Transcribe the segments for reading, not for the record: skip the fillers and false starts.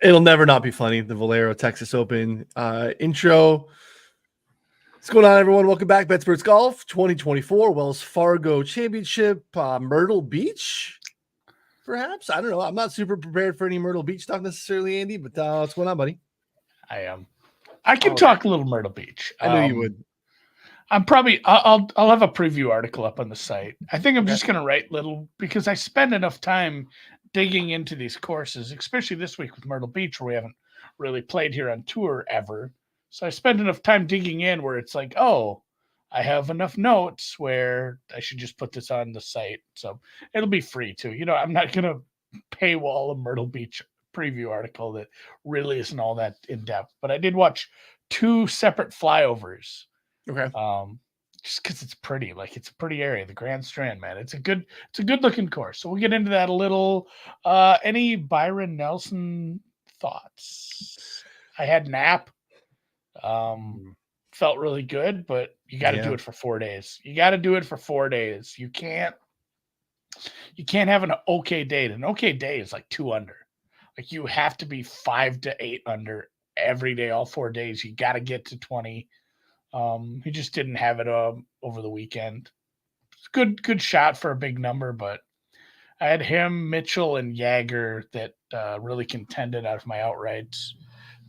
It'll never not be funny. The Valero Texas Open intro. What's going on, everyone? Welcome back. Betsperts Golf 2024 Wells Fargo Championship, Myrtle Beach. Perhaps, I don't know. I'm not super prepared for any Myrtle Beach talk necessarily, Andy. But what's going on, buddy? I am. I can talk a little Myrtle Beach. I know you would. I'm probably. I'll have a preview article up on the site. I think I'm just going to write little because I spend enough time digging into these courses, especially this week with Myrtle Beach, where we haven't really played here on tour ever. So I spend enough time digging in where it's like, oh, I have enough notes where I should just put this on the site. So it'll be free too. You know, I'm not going to paywall a Myrtle Beach preview article that really isn't all that in depth. But I did watch 2 separate flyovers. Okay. Just because it's pretty, like it's a pretty area, the Grand Strand, man. It's a good looking course. So we'll get into that a little. Any Byron Nelson thoughts? I had nap. Felt really good, but you got to do it for 4 days. You got to do it for 4 days. You can't have an okay day. An okay day is like 2 under. Like you have to be 5 to 8 under every day, all 4 days. You got to get to 20. He just didn't have it over the weekend. Good shot for a big number, but I had him, Mitchell, and Jagger that really contended out of my outrights.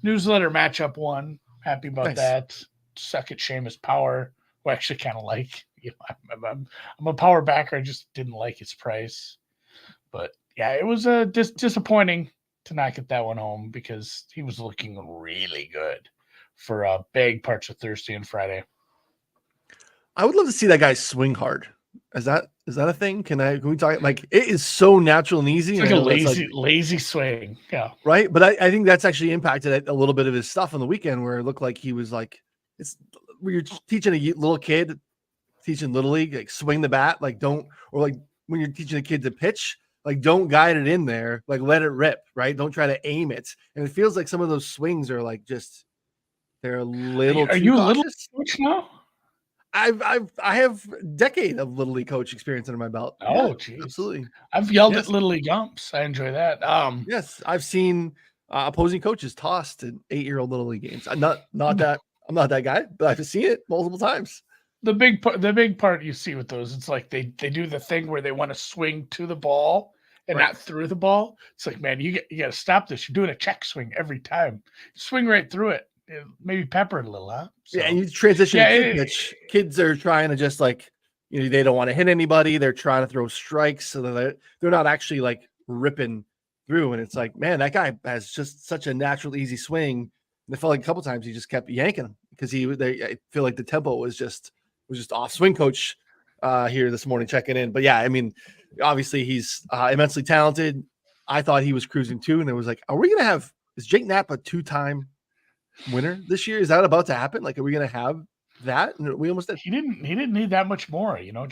Newsletter matchup won. Happy about that. Suck at Seamus Power, who I actually kind of like. You know, I'm a power backer. I just didn't like his price. But yeah, it was disappointing to not get that one home because he was looking really good for big parts of Thursday and Friday. I would love to see that guy swing hard. Is that a thing? Can we talk? Like it is so natural and easy. It's like a lazy swing. Yeah. Right. But I think that's actually impacted a little bit of his stuff on the weekend where it looked like he was like, it's where you're teaching a little kid, teaching Little League, like swing the bat, like don't, or like when you're teaching a kid to pitch, like don't guide it in there, like let it rip, right? Don't try to aim it. And it feels like some of those swings are like just, they're a little Are too you cautious. A little coach now? I have a decade of Little League coach experience under my belt. Oh, geez. Absolutely. I've yelled at Little League umps. I enjoy that. Yes, I've seen opposing coaches tossed in 8-year-old Little League games. I'm not that guy, but I've seen it multiple times. The big part you see with those, it's like they do the thing where they want to swing to the ball and not through the ball. It's like, man, you got to stop this. You're doing a check swing every time. Swing right through it. Maybe pepper it a little, huh? So, yeah, and you transition to kid pitch. Kids are trying to just like, you know, they don't want to hit anybody. They're trying to throw strikes so that they're not actually like ripping through. And it's like, man, that guy has just such a natural, easy swing. And I felt like a couple times he just kept yanking him because I feel like the tempo was just off. Swing coach here this morning checking in. But yeah, I mean, obviously he's immensely talented. I thought he was cruising too. And it was like, is Jake Knapp a 2-time winner this year? Is that about to happen? Like, are we going to have that? And we almost did. He didn't need that much more, you know,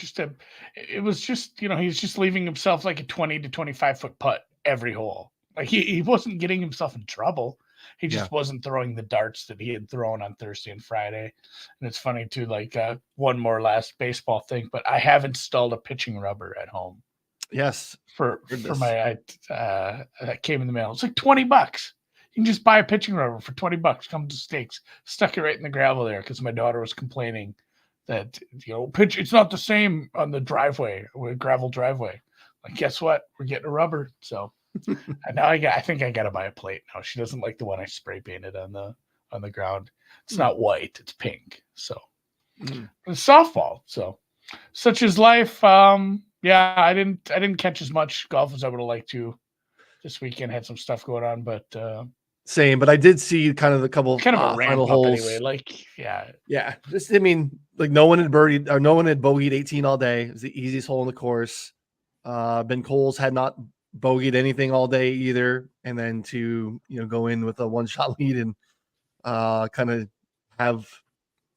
it was just, you know, he's just leaving himself like a 20 to 25 foot putt every hole. Like he wasn't getting himself in trouble. He just wasn't throwing the darts that he had thrown on Thursday and Friday. And it's funny too, like one more last baseball thing, but I have installed a pitching rubber at home. Yes. For my, that came in the mail. It's like $20. You can just buy a pitching rubber for $20. Come to Stakes. Stuck it right in the gravel there because my daughter was complaining that, you know, it's not the same on the driveway, gravel driveway. Like, guess what? We're getting a rubber. So now I think I got to buy a plate now. She doesn't like the one I spray painted on the ground. It's not white. It's pink. So it's softball. So such is life. Yeah, I didn't catch as much golf as I would have liked to this weekend. Had some stuff going on, but same. But I did see kind of a couple kind of a final holes. Anyway, like yeah. Just I mean, like no one had bogeyed 18 all day. It was the easiest hole in the course. Ben Coles had not bogeyed anything all day either, and then to go in with a 1-shot lead and kind of have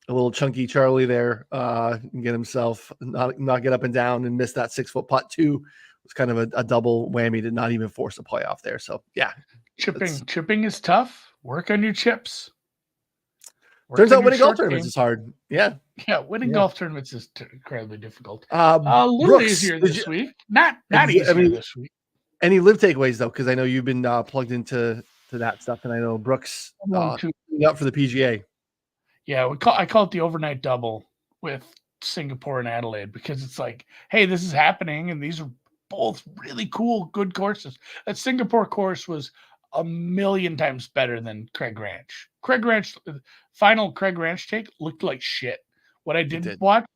a little chunky Charlie there and get himself not get up and down and miss that 6-foot putt too. It's kind of a double whammy to not even force a playoff there. So yeah, chipping is tough. Work on your chips. Turns out winning golf tournaments is hard. Yeah, winning golf tournaments is incredibly difficult. A little easier this week. Not easier this week. Any live takeaways though? Because I know you've been plugged into to that stuff, and I know Brooks up for the PGA. Yeah, I call it the overnight double with Singapore and Adelaide, because it's like, hey, this is happening, and these are both really cool, good courses. That Singapore course was a million times better than Craig Ranch. Final Craig Ranch take looked like shit. What I did watch,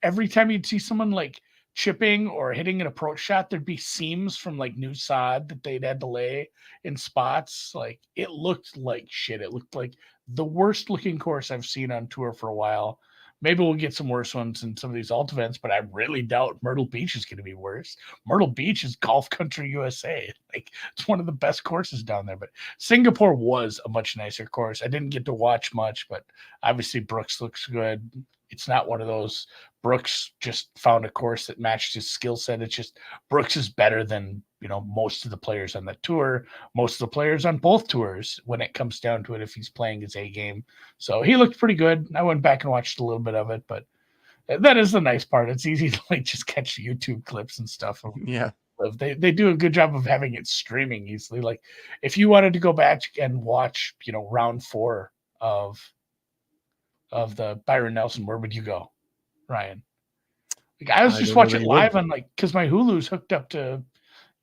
every time you'd see someone like chipping or hitting an approach shot, there'd be seams from like new sod that they'd had to lay in spots. Like, it looked like shit. It looked like the worst looking course I've seen on tour for a while. Maybe we'll get some worse ones in some of these alt events, but I really doubt Myrtle Beach is going to be worse. Myrtle Beach is golf country USA. Like, it's one of the best courses down there. But Singapore was a much nicer course. I didn't get to watch much, but obviously Brooks looks good. It's not one of those Brooks just found a course that matched his skill set. It's just Brooks is better than, most of the players on the tour, most of the players on both tours when it comes down to it, if he's playing his A game. So he looked pretty good. I went back and watched a little bit of it, but that is the nice part. It's easy to like just catch YouTube clips and stuff. Yeah. They do a good job of having it streaming easily. Like, if you wanted to go back and watch, round 4 of the Byron Nelson, where would you go, Ryan? Like, I was just watching it live on, like, because my Hulu's hooked up to,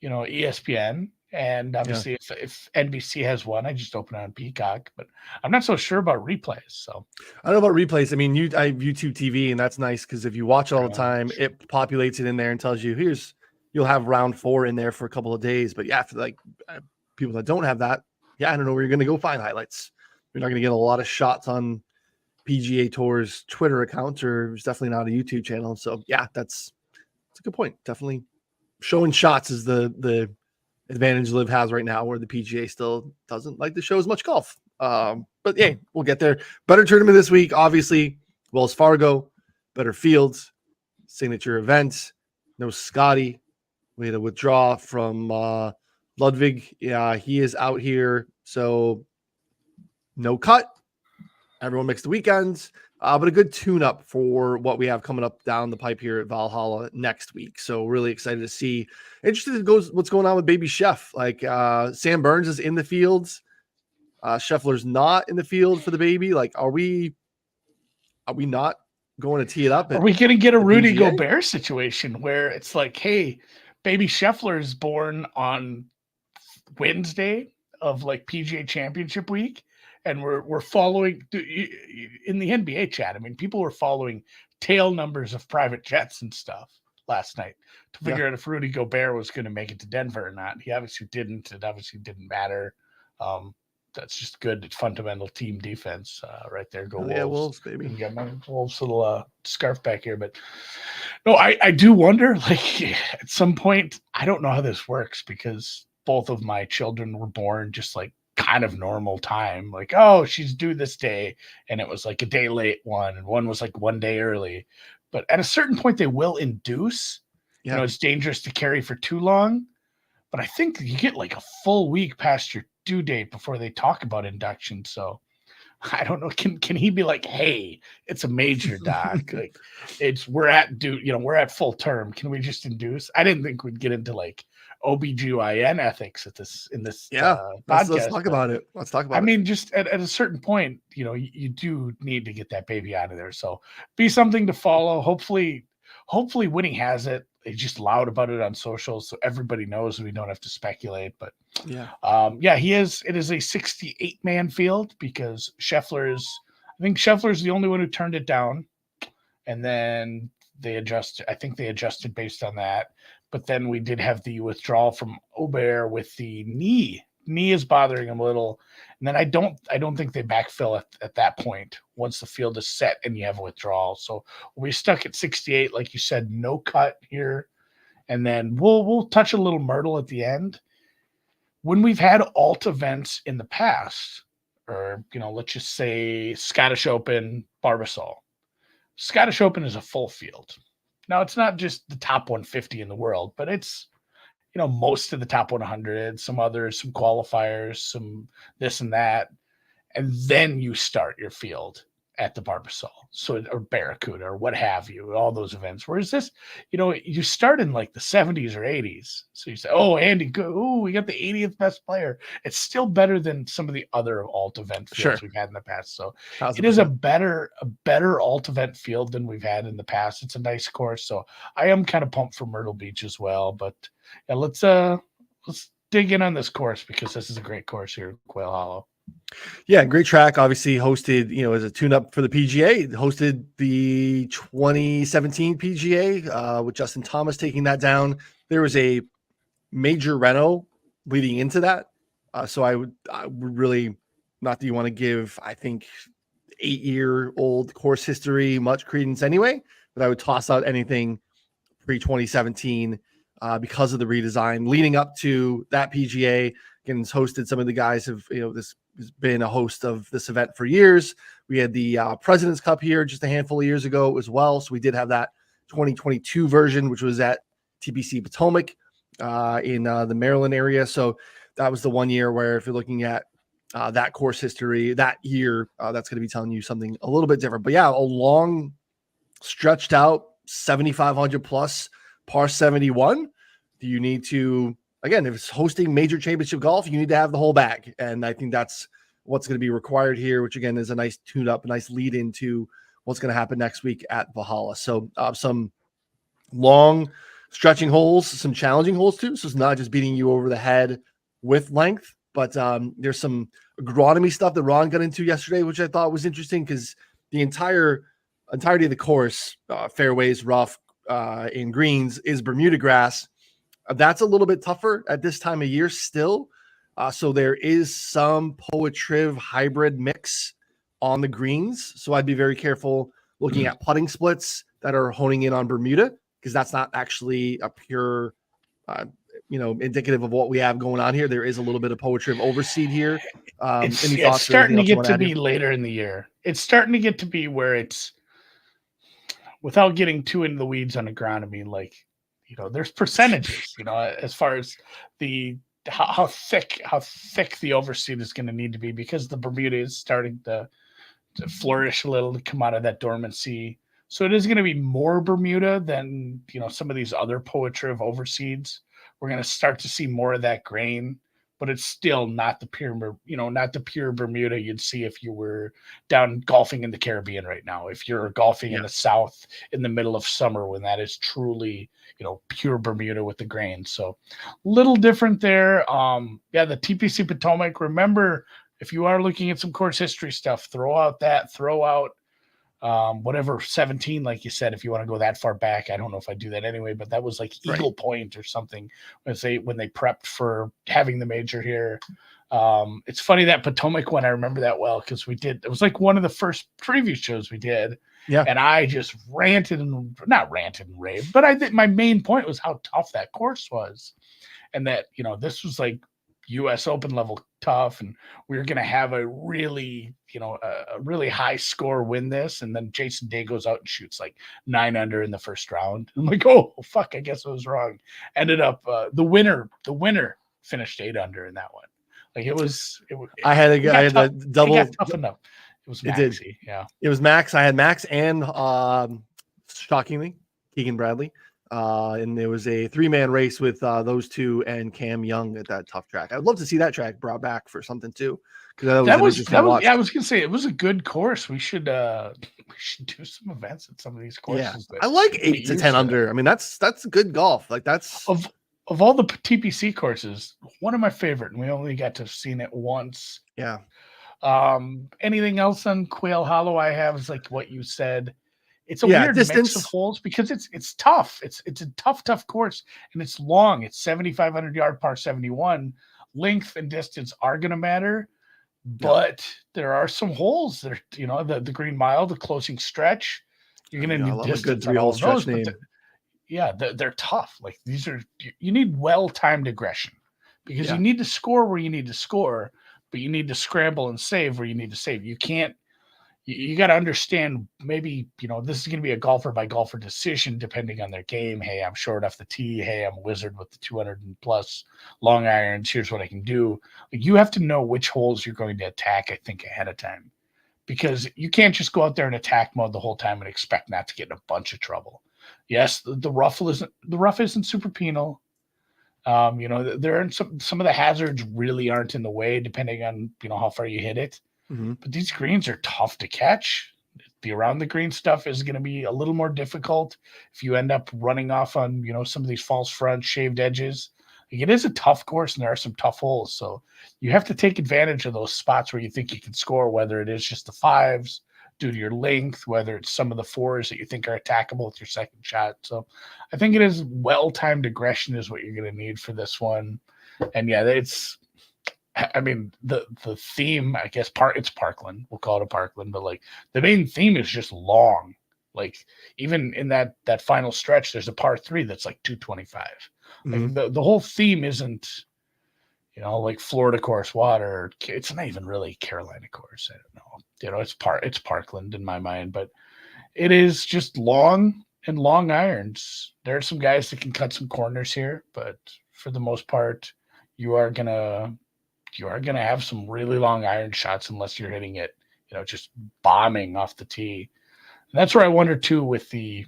ESPN, and obviously if NBC has one, I just open it on Peacock. But I'm not so sure about replays. So I don't know about replays. I mean, I have YouTube TV, and that's nice because if you watch it all the time, it populates it in there and tells you you'll have round 4 in there for a couple of days. But yeah, for like people that don't have that, I don't know where you're going to go find highlights. You're not going to get a lot of shots on PGA Tour's Twitter account, or there's definitely not a YouTube channel. So yeah, that's a good point. Definitely showing shots is the advantage Liv has right now, where the PGA still doesn't like to show as much golf. But yeah, we'll get there. Better tournament this week, obviously. Wells Fargo, better fields, signature event. No Scotty. We had a withdraw from Ludwig. Yeah, he is out here. So no cut. Everyone makes the weekends, but a good tune-up for what we have coming up down the pipe here at Valhalla next week. So really excited to see. Interested to what's going on with Baby Chef. Like Sam Burns is in the fields. Scheffler's not in the field for the baby. Like, are we not going to tee it up? Are we going to get a Rudy Gobert situation where it's like, hey, Baby Scheffler is born on Wednesday of like PGA Championship week, and we're following in the NBA chat. I mean, people were following tail numbers of private jets and stuff last night to figure out if Rudy Gobert was going to make it to Denver or not. He obviously didn't. It obviously didn't matter. That's just good fundamental team defense right there. Go Wolves. Yeah, Wolves, baby. You got my Wolves little scarf back here. But no, I do wonder, like, at some point, I don't know how this works, because both of my children were born just like kind of normal time. Like, oh, she's due this day, and it was like a day late one, and one was like one day early. But at a certain point, they will induce. It's dangerous to carry for too long. But I think you get like a full week past your due date before they talk about induction. So I don't know. Can he be like, hey, it's a major, doc. Like, we're at full term. Can we just induce? I didn't think we'd get into like OBGYN ethics in this podcast. Let's talk about it. I mean, just at a certain point, you do need to get that baby out of there. So be something to follow. Hopefully Winnie has it. He's just loud about it on social, so everybody knows, and we don't have to speculate. But he is. It is a 68-man field, because I think Scheffler's the only one who turned it down, and then they adjusted. I think they adjusted based on that. But then we did have the withdrawal from Aubert with the knee. Knee is bothering him a little, and then I don't think they backfill at that point once the field is set and you have a withdrawal. So we're stuck at 68, like you said, no cut here, and then we'll touch a little Myrtle at the end. When we've had alt events in the past, or let's just say Scottish Open, Barbasol. Scottish Open is a full field. Now, it's not just the top 150 in the world, but it's most of the top 100, some others, some qualifiers, some this and that. And then you start your field. at the Barbasol, so or Barracuda or what have you, all those events. Whereas this, you start in like the 70s or 80s. So you say, "Oh, Andy, go! Oh, we got the 80th best player." It's still better than some of the other alt event fields we've had in the past. So it is a 1,000%. better alt event field than we've had in the past. It's a nice course, so I am kind of pumped for Myrtle Beach as well. But yeah, let's dig in on this course because this is a great course here, Quail Hollow. Yeah, great track. Obviously hosted, as a tune-up for the PGA. Hosted the 2017 PGA with Justin Thomas taking that down. There was a major reno leading into that. So I would really, not that you want to give, I think, 8-year-old course history much credence anyway, but I would toss out anything pre-2017 because of the redesign leading up to that PGA. Again, it's hosted some of the guys have, this has been a host of this event for years. We had the President's Cup here just a handful of years ago as well. So we did have that 2022 version, which was at TPC Potomac in the Maryland area. So that was the one year where if you're looking at that course history that year, that's going to be telling you something a little bit different. But yeah, a long stretched out 7,500 plus par 71. Do you need to, again, if it's hosting major championship golf, you need to have the whole bag. And I think that's what's going to be required here, which again is a nice tune up, a nice lead into what's going to happen next week at Valhalla. So some long stretching holes, some challenging holes too. So it's not just beating you over the head with length, but there's some agronomy stuff that Ron got into yesterday, which I thought was interesting because the entirety of the course, fairways, rough, and greens is Bermuda grass. That's a little bit tougher at this time of year still. So there is some Poitriv hybrid mix on the greens. So I'd be very careful looking at putting splits that are honing in on Bermuda because that's not actually a pure, indicative of what we have going on here. There is a little bit of Poitriv overseed here. It's starting to get to be later in the year. It's starting to get to be where it's, without getting too into the weeds on agronomy, like, there's percentages, as far as how thick the overseed is going to need to be because the Bermuda is starting to flourish a little, to come out of that dormancy. So it is going to be more Bermuda than, some of these other Poitriv overseeds. We're going to start to see more of that grain, but it's still not the pure Bermuda you'd see if you were down golfing in the Caribbean right now. If you're golfing in the South in the middle of summer, when that is truly, pure Bermuda with the grain. So little different there. The TPC Potomac, remember, if you are looking at some course history stuff, throw out whatever 17, like you said, if you want to go that far back. I don't know if I do that anyway, but that was like Eagle Point or something when they prepped for having the major here. It's funny that Potomac one, I remember that well because it was like one of the first preview shows we did. Yeah. And I just not ranted and raved, but I think my main point was how tough that course was. And that, this was like US Open level tough, and we were going to have a really, a really high score win this. And then Jason Day goes out and shoots like 9 under in the first round. I'm like, oh fuck, I guess I was wrong. Ended up the winner finished 8 under in that one. Like it was I had a double. It got tough enough. It was Maxie. Yeah, it was Max. I had Max and shockingly Keegan Bradley. And there was a 3-man race with those two and Cam Young at that tough track. I'd love to see that track brought back for something too. Because that was I was gonna say it was a good course. We should do some events at some of these courses. Yeah. I like 8 to 10 under. I mean, that's good golf. Like that's of all the TPC courses, one of my favorite, and we only got to have seen it once. Yeah. Anything else on Quail Hollow I have is like what you said. It's a weird mix of holes because it's tough. It's a tough course, and it's long. It's 7,500 yard par 71. Length and distance are going to matter, but there are some holes that are, the Green Mile, the closing stretch. You're going to need distance. A good 3-hole stretch name. They're tough. Like you need well-timed aggression because you need to score where you need to score, but you need to scramble and save where you need to save. You can't. You got to understand, maybe, this is going to be a golfer by golfer decision depending on their game. Hey, I'm short off the tee. Hey, I'm a wizard with the 200 plus long irons. Here's what I can do. You have to know which holes you're going to attack, I think, ahead of time, because you can't just go out there in attack mode the whole time and expect not to get in a bunch of trouble. Yes, the rough isn't super penal. There are some of the hazards really aren't in the way, depending on how far you hit it. Mm-hmm. But these greens are tough to catch. The around the green stuff is going to be a little more difficult if you end up running off on some of these false fronts, shaved edges. Like, it is a tough course, and there are some tough holes. So you have to take advantage of those spots where you think you can score, whether it is just the fives due to your length, whether it's some of the fours that you think are attackable with your second shot. So I think it is well-timed aggression is what you're going to need for this one. And yeah, the theme, I guess, it's Parkland. We'll call it a Parkland, but like the main theme is just long. Like even in that final stretch, there's a par 3 that's like 225. Mm-hmm. Like the whole theme isn't, like Florida course water. It's not even really Carolina course. I don't know. It's Parkland in my mind, but it is just long and long irons. There are some guys that can cut some corners here, but for the most part, you are gonna have some really long iron shots unless you're hitting it, just bombing off the tee. And that's where I wonder too with the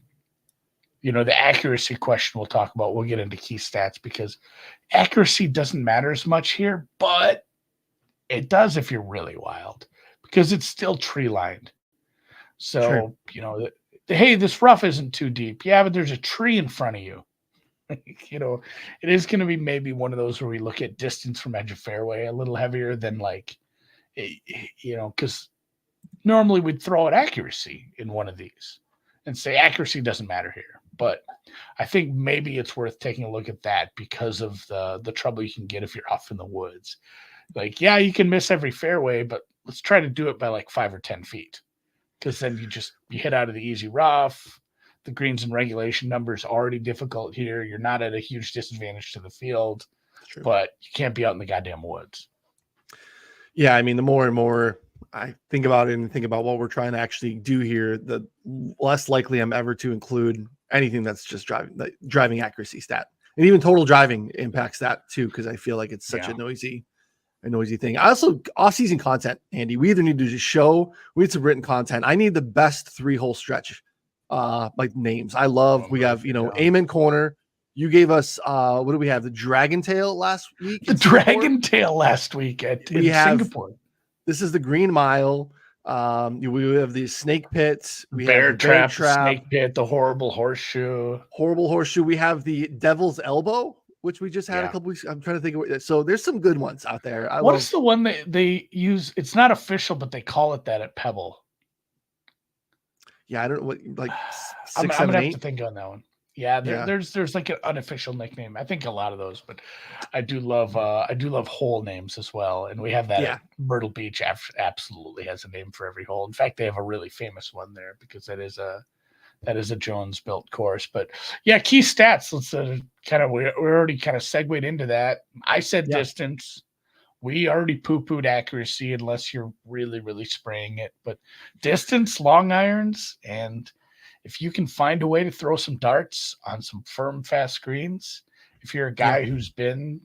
accuracy question we'll talk about. We'll get into key stats because accuracy doesn't matter as much here, but it does if you're really wild because it's still tree lined. So, sure. Hey, this rough isn't too deep. Yeah, but there's a tree in front of you. It is going to be maybe one of those where we look at distance from edge of fairway a little heavier than because normally we'd throw at accuracy in one of these and say accuracy doesn't matter here. But I think maybe it's worth taking a look at that because of the trouble you can get if you're off in the woods. Like, yeah, you can miss every fairway, but let's try to do it by like 5 or 10 feet. Because then you hit out of the easy rough. The greens and regulation numbers already difficult here. You're not at a huge disadvantage to the field, but you can't be out in the goddamn woods. Yeah, I mean, the more and more I think about it and think about what we're trying to actually do here, the less likely I'm ever to include anything that's just driving accuracy stat. And even total driving impacts that too, because I feel like it's such a noisy thing. I also, off-season content, Andy, we either need to just we need some written content. I need the best 3-hole stretch like names. I love, we have, Amen Corner. You gave us, what do we have? The Dragon Tail last week? The Dragon Tail last week in Singapore. This is the Green Mile. We have the Snake Pit. We Bear have the Bear Trap, Snake Pit, the Horrible Horseshoe. We have the Devil's Elbow, which we just had a couple weeks. I'm trying to think of it. So there's some good ones out there. What's the one that they use? It's not official, but they call it that at Pebble. Yeah, I don't know what, like 6, I'm 7, gonna 8. have to think on that one. Yeah, there's like an unofficial nickname. I think a lot of those, but I do love hole names as well. And we have that at Myrtle Beach. Absolutely has a name for every hole. In fact, they have a really famous one there because that is a Jones built course. But yeah, key stats. Let's we're already kind of segued into that. I said distance. We already poo-pooed accuracy unless you're really, really spraying it. But distance, long irons, and if you can find a way to throw some darts on some firm, fast greens, if you're a guy who's been,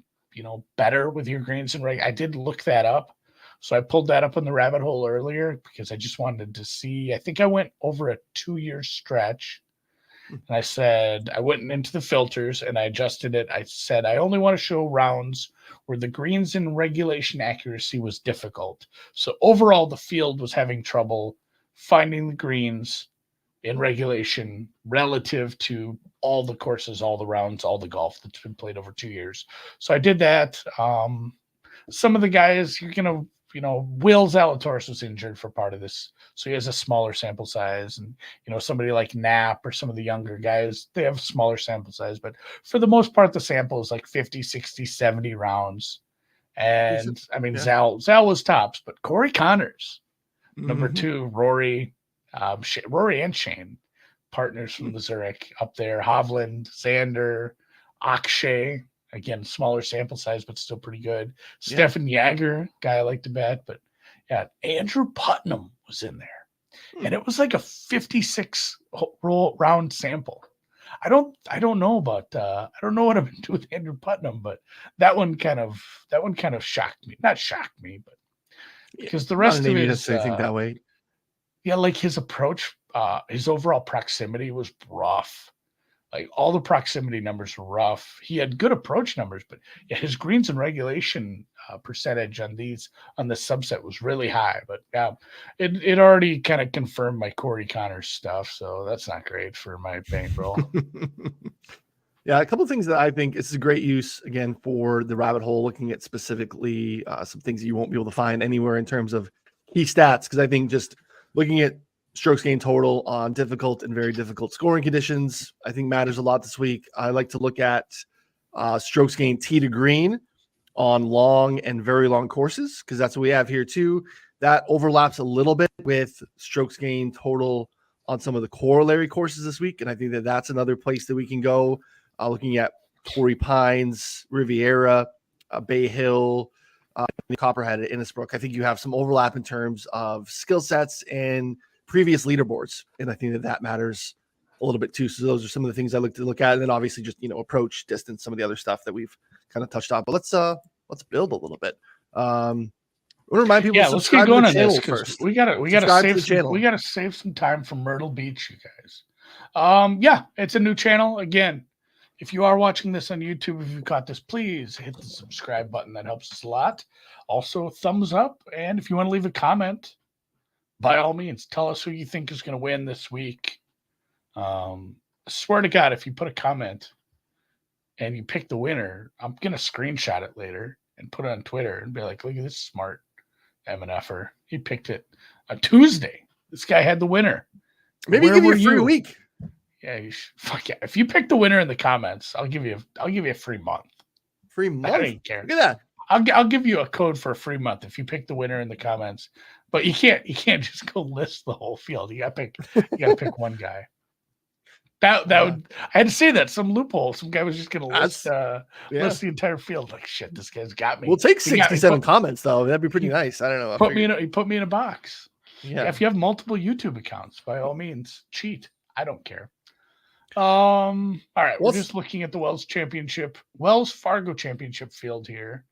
better with your greens and I did look that up. So I pulled that up on the rabbit hole earlier because I just wanted to see. I think I went over a 2-year stretch. And I said, I went into the filters and I adjusted it. I said, I only want to show rounds where the greens in regulation accuracy was difficult. So overall, the field was having trouble finding the greens in regulation relative to all the courses, all the rounds, all the golf that's been played over 2 years. So I did that. Some of the guys, you're going to, Will Zalatoris was injured for part of this. So he has a smaller sample size. And, somebody like Knapp or some of the younger guys, they have smaller sample size. But for the most part, the sample is like 50, 60, 70 rounds. And, Zal was tops. But Corey Connors, number 2, Rory and Shane, partners from the Zurich up there. Hovland, Xander, Akshay. Again, smaller sample size, but still pretty good. Stefan Jaeger, guy I like to bet. But yeah, Andrew Putnam was in there. And it was like a 56 round sample. I don't know about I don't know what I'm gonna do with Andrew Putnam, but that one kind of shocked me. Not shocked me, but because the rest of it is I think that way. Yeah, like his approach, his overall proximity was rough. Like all the proximity numbers were rough. He had good approach numbers, but yeah, his greens and regulation percentage on the subset was really high. But yeah, it already kind of confirmed my Corey Connors stuff, so that's not great for my bankroll. Yeah, a couple of things that I think this is a great use again for the rabbit hole, looking at specifically some things that you won't be able to find anywhere in terms of key stats. Because I think just looking at strokes gained total on difficult and very difficult scoring conditions, I think matters a lot this week. I like to look at strokes gained tee to green on long and very long courses, because that's what we have here too. That overlaps a little bit with strokes gained total on some of the corollary courses this week. And I think that that's another place that we can go. Looking at Torrey Pines, Riviera, Bay Hill, Copperhead at Innisbrook. I think you have some overlap in terms of skill sets and previous leaderboards. And I think that matters a little bit too. So those are some of the things I look at. And then obviously just, approach, distance, some of the other stuff that we've kind of touched on. But let's build a little bit. I want to remind people to let's get going to the on this first. We gotta save some time for Myrtle Beach, you guys. It's a new channel. Again, if you are watching this on YouTube, if you caught this, please hit the subscribe button. That helps us a lot. Also, thumbs up. And if you want to leave a comment, by all means, tell us who you think is going to win this week. I swear to God, if you put a comment and you pick the winner, I'm going to screenshot it later and put it on Twitter and be like, look at this smart MNFer. He picked it on Tuesday. This guy had the winner. Maybe give you a free week. Yeah, fuck yeah. If you pick the winner in the comments, I'll give you a free month. Free month? I don't care. Look at that. I'll give you a code for a free month if you pick the winner in the comments. But you can't just go list the whole field. You gotta pick one guy. That would, I had to say that, some loophole. Some guy was just gonna list the entire field. Like, shit, this guy's got me. We'll take 67 comments though. That'd be pretty nice. I don't know. He put me in a box. Yeah. If you have multiple YouTube accounts, by all means, cheat. I don't care. All right. We're just looking at the Wells Fargo Championship field here.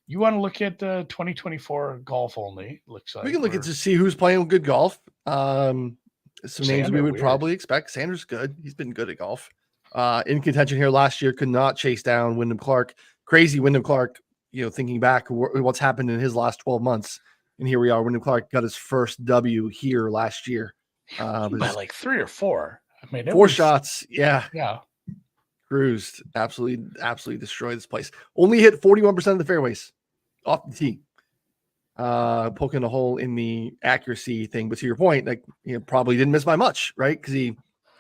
You want to look at the 2024 golf only? Looks like we can look at to see who's playing good golf. Some names we would probably expect. Sanders good. He's been good at golf. In contention here last year, could not chase down Wyndham Clark. Crazy Wyndham Clark. Thinking back what's happened in his last 12 months, and here we are. Wyndham Clark got his first W here last year. By like 3 or 4. I mean, 4 shots. Yeah. Cruised. Absolutely destroyed this place. Only hit 41% of the fairways off the tee. Poking a hole in the accuracy thing. But to your point, like, probably didn't miss by much, right? Because he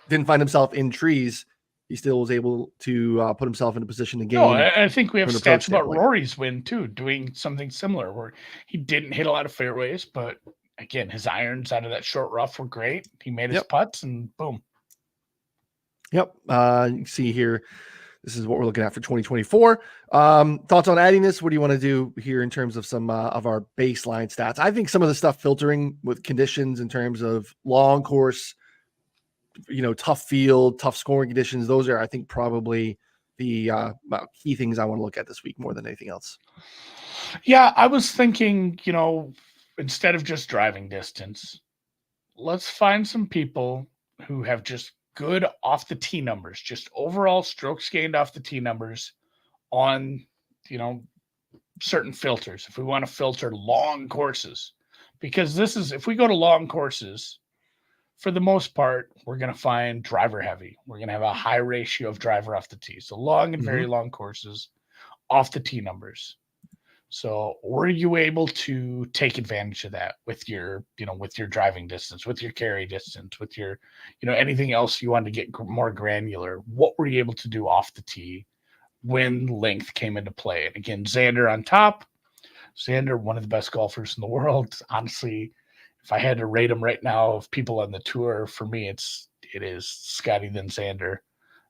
didn't find himself in trees. He still was able to put himself in a position to gain. No, I think we have stats about Rory's win too, doing something similar where he didn't hit a lot of fairways, but again, his irons out of that short rough were great. He made his putts and boom. Yep. You can see here, this is what we're looking at for 2024. Thoughts on adding this? What do you want to do here in terms of some of our baseline stats? I think some of the stuff filtering with conditions in terms of long course, tough field, tough scoring conditions. Those are, I think, probably the key things I want to look at this week more than anything else. Yeah, I was thinking, instead of just driving distance, let's find some people who have just good off the tee numbers, just overall strokes gained off the tee numbers on, certain filters. If we want to filter long courses, because if we go to long courses, for the most part, we're going to find driver heavy. We're going to have a high ratio of driver off the tee. So long and very long courses off the tee numbers. So were you able to take advantage of that with your driving distance, with your carry distance, with your, anything else you wanted to get more granular? What were you able to do off the tee when length came into play? And again, Xander on top. Xander, one of the best golfers in the world. Honestly, if I had to rate him right now of people on the tour, for me, it is Scotty then Xander.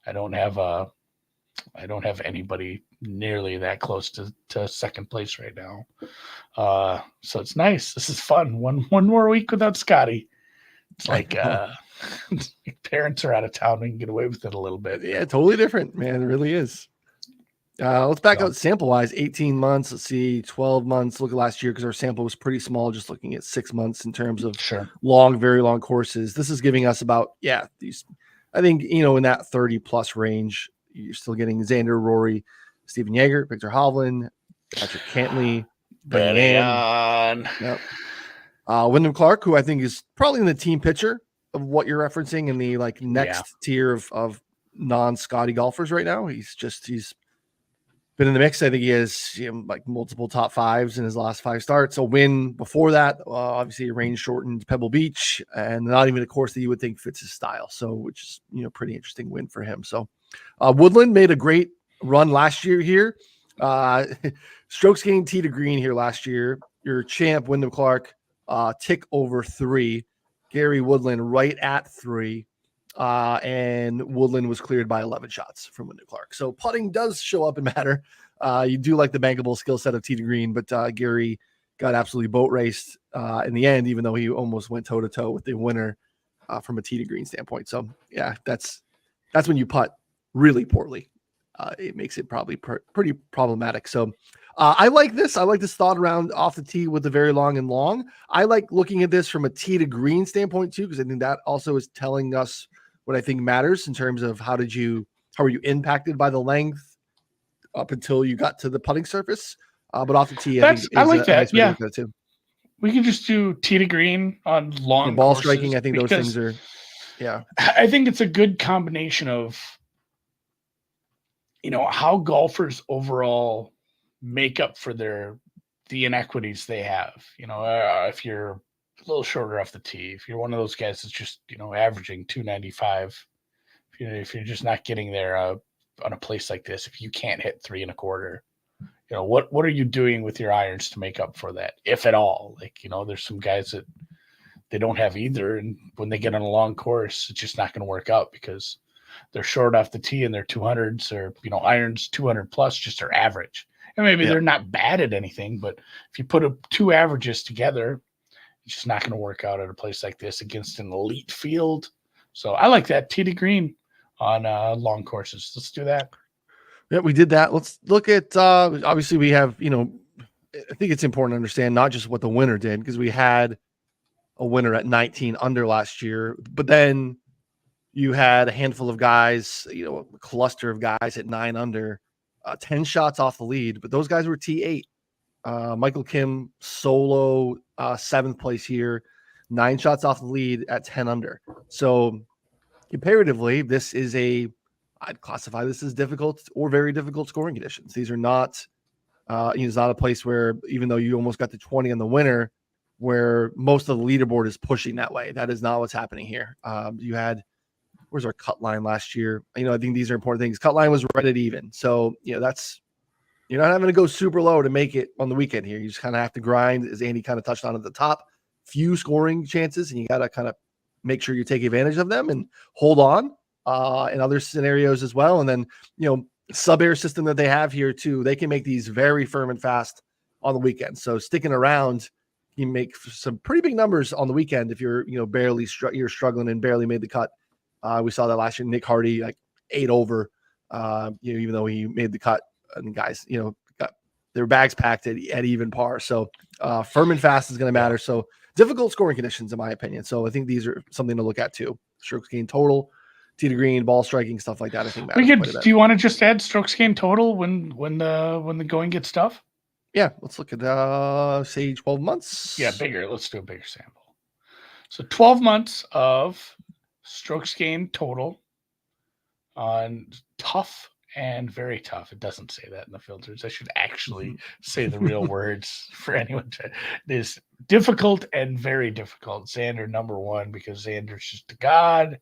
I don't have anybody nearly that close to second place right now. So it's nice. This is fun. One more week without Scotty. It's like parents are out of town. We can get away with it a little bit. Yeah, totally different, man. It really is. Let's back out sample wise, 18 months. Let's see, 12 months. Look at last year because our sample was pretty small, just looking at 6 months in terms of long, very long courses. This is giving us about, these, I think, in that 30 plus range. You're still getting Xander, Rory, Stephen Yeager, Victor Hovland, Patrick Cantley, Byron. Yep. Wyndham Clark, who I think is probably in the team picture of what you're referencing in the next tier of non-Scotty golfers right now. He's been in the mix. I think he has multiple top fives in his last 5 starts. A win before that, obviously a range shortened Pebble Beach, and not even a course that you would think fits his style. So, which is pretty interesting win for him. So, Woodland made a great run last year here. Strokes gained tee to green here last year. Your champ Wyndham Clark tick over 3. Gary Woodland right at 3. And Woodland was cleared by 11 shots from Wyndham Clark. So putting does show up and matter. You do like the bankable skill set of tee to green, but Gary got absolutely boat raced in the end, even though he almost went toe to toe with the winner from a tee to green standpoint. So yeah, that's when you putt really poorly. It makes it probably pretty problematic. So I like this. I like this thought around off the tee with the very long and long. I like looking at this from a tee to green standpoint too, because I think that also is telling us what I think matters in terms of how were you impacted by the length up until you got to the putting surface? But off the tee, I like that. Nice that too. We can just do tee to green on long ball striking. I think those things are, I think it's a good combination of, how golfers overall make up for the inequities they have. If you're a little shorter off the tee, if you're one of those guys that's just averaging 295, if you're just not getting there on a place like this, if you can't hit 3 1/4, what are you doing with your irons to make up for that, if at all? There's some guys that they don't have either, and when they get on a long course, it's just not going to work out because they're short off the tee and their 200s or irons 200 plus just are average. And maybe they're not bad at anything, but if you put 2 averages together, it's just not going to work out at a place like this against an elite field. So I like that tee to green on long courses. Let's do that. Yeah, we did that. Let's look at, obviously we have, I think it's important to understand not just what the winner did, because we had a winner at 19 under last year, but then you had a handful of guys, a cluster of guys at 9 under, 10 shots off the lead, but those guys were T8. Michael Kim solo 7th place here, 9 shots off the lead at 10 under. So comparatively, this is I'd classify this as difficult or very difficult scoring conditions. These are not, it's not a place where, even though you almost got to 20 on the winner, where most of the leaderboard is pushing that way. That is not what's happening here. You had, where's our cut line last year? I think these are important things. Cut line was right at even. So, that's, you're not having to go super low to make it on the weekend here. You just kind of have to grind, as Andy kind of touched on at the top, few scoring chances, and you got to kind of make sure you take advantage of them and hold on in other scenarios as well. And then, sub-air system that they have here too, they can make these very firm and fast on the weekend. So sticking around, you make some pretty big numbers on the weekend if you're, you're struggling and barely made the cut. We saw that last year. Nick Hardy, 8 over, even though he made the cut, and guys, got their bags packed at even par. So firm and fast is going to matter. So difficult scoring conditions, in my opinion. So I think these are something to look at too. Strokes gained total, tee to green, ball striking, stuff like that. I think matters. Do you want to just add strokes gained total when the going gets tough? Yeah, let's look at say 12 months. Yeah, bigger. Let's do a bigger sample. So 12 months of strokes gained total on tough and very tough. It doesn't say that in the filters. I should actually say the real words for anyone to. This difficult and very difficult. Xander number 1, because Xander's just a god.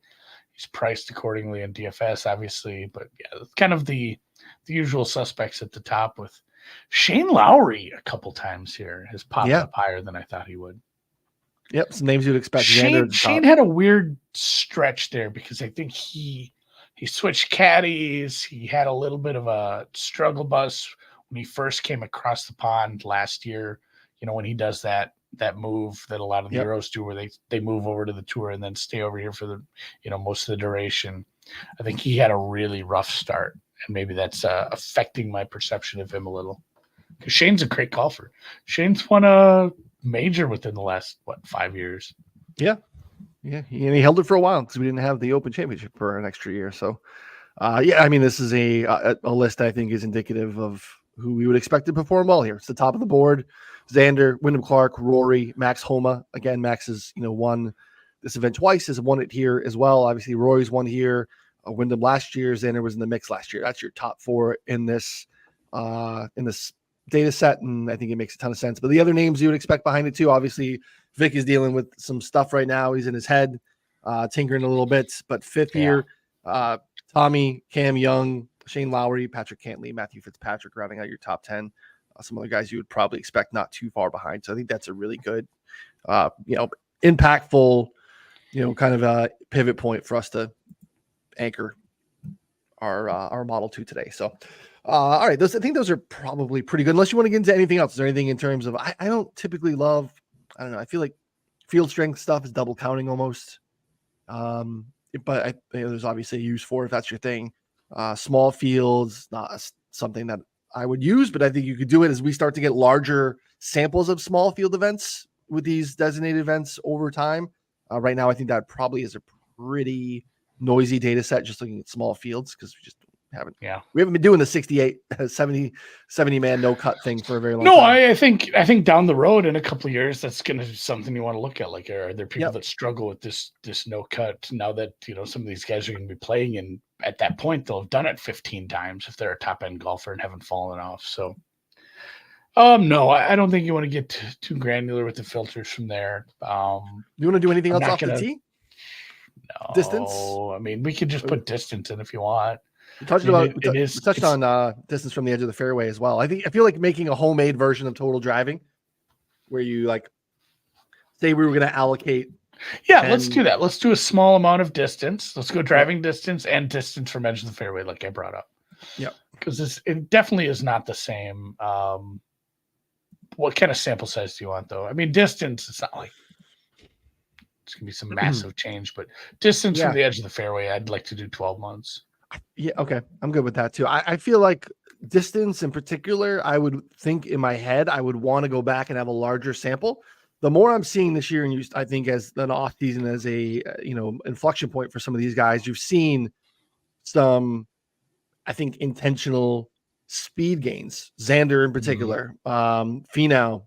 He's priced accordingly in DFS, obviously, but yeah, kind of the usual suspects at the top, with Shane Lowry a couple times here has popped up higher than I thought he would. Yep, some names you'd expect. Shane had a weird stretch there because I think he switched caddies. He had a little bit of a struggle bus when he first came across the pond last year. When he does that move that a lot of the Euros do, where they move over to the tour and then stay over here for the most of the duration. I think he had a really rough start and maybe that's affecting my perception of him a little. Because Shane's a great golfer. Shane's won a major within the last 5 years. Yeah, and he held it for a while because we didn't have the Open Championship for an extra year. So, I mean, this is a list I think is indicative of who we would expect to perform well here. It's the top of the board: Xander, Wyndham Clark, Rory, Max Homa. Again, Max has won this event twice, has won it here as well. Obviously, Rory's won here. Wyndham last year. Xander was in the mix last year. That's your top four in this data set, and I think it makes a ton of sense. But the other names you would expect behind it too, obviously, Vic is dealing with some stuff right now. He's in his head, tinkering a little bit. But fifth here, Tommy, Cam Young, Shane Lowry, Patrick Cantley, Matthew Fitzpatrick rounding out your top 10. Some other guys you would probably expect not too far behind. So I think that's a really good, impactful, kind of a pivot point for us to anchor our Model 2 today. So, all right, I think those are probably pretty good. Unless you want to get into anything else. Is there anything in terms of, I don't typically love, I don't know, I feel like field strength stuff is double counting almost. But there's obviously a use for it if that's your thing. Small fields, not something that I would use, but I think you could do it as we start to get larger samples of small field events with these designated events over time. Right now, I think that probably is a pretty noisy data set just looking at small fields because we just haven't been doing the 68 70 man no cut thing for a very long time. I think down the road in a couple of years that's going to be something you want to look at. Like, are there people that struggle with this no cut now that some of these guys are going to be playing, and at that point they'll have done it 15 times if they're a top end golfer and haven't fallen off. So no, I don't think you want to get too granular with the filters from there. You want to do anything else off the tee? No, distance. I mean, we could just put distance in if you want. We touched on distance from the edge of the fairway as well. I feel like making a homemade version of total driving, where you say we were going to allocate. Yeah, let's do that. Let's do a small amount of distance. Let's go driving distance and distance from edge of the fairway, like I brought up. Yeah, because it definitely is not the same. What kind of sample size do you want, though? I mean, distance. It's not like it's gonna be some massive change, but distance from the edge of the fairway, I'd like to do 12 months. Yeah, okay. I'm good with that too. I feel like distance in particular, I would think in my head, I would want to go back and have a larger sample. The more I'm seeing this year, and I think as an off season as a inflection point for some of these guys, you've seen some, I think, intentional speed gains. Xander in particular, Finau,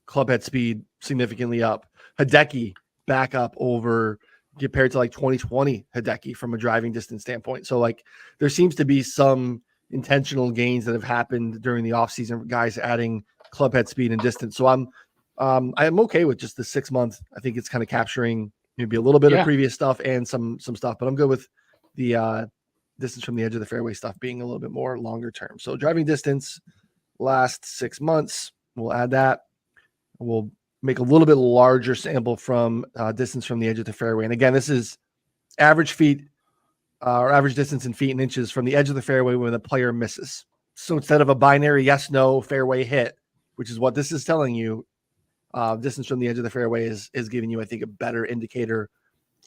clubhead speed significantly up. Hideki back up over compared to 2020 Hideki from a driving distance standpoint. So there seems to be some intentional gains that have happened during the offseason, guys adding clubhead speed and distance. So I'm okay with just the 6 month. I think it's kind of capturing maybe a little bit of previous stuff and some stuff, but I'm good with the distance from the edge of the fairway stuff being a little bit more longer term. So driving distance last 6 months, we'll add that. We'll make a little bit larger sample from distance from the edge of the fairway. And again, this is average feet or average distance in feet and inches from the edge of the fairway when the player misses. So instead of a binary yes, no fairway hit, which is what this is telling you, distance from the edge of the fairway is giving you, I think, a better indicator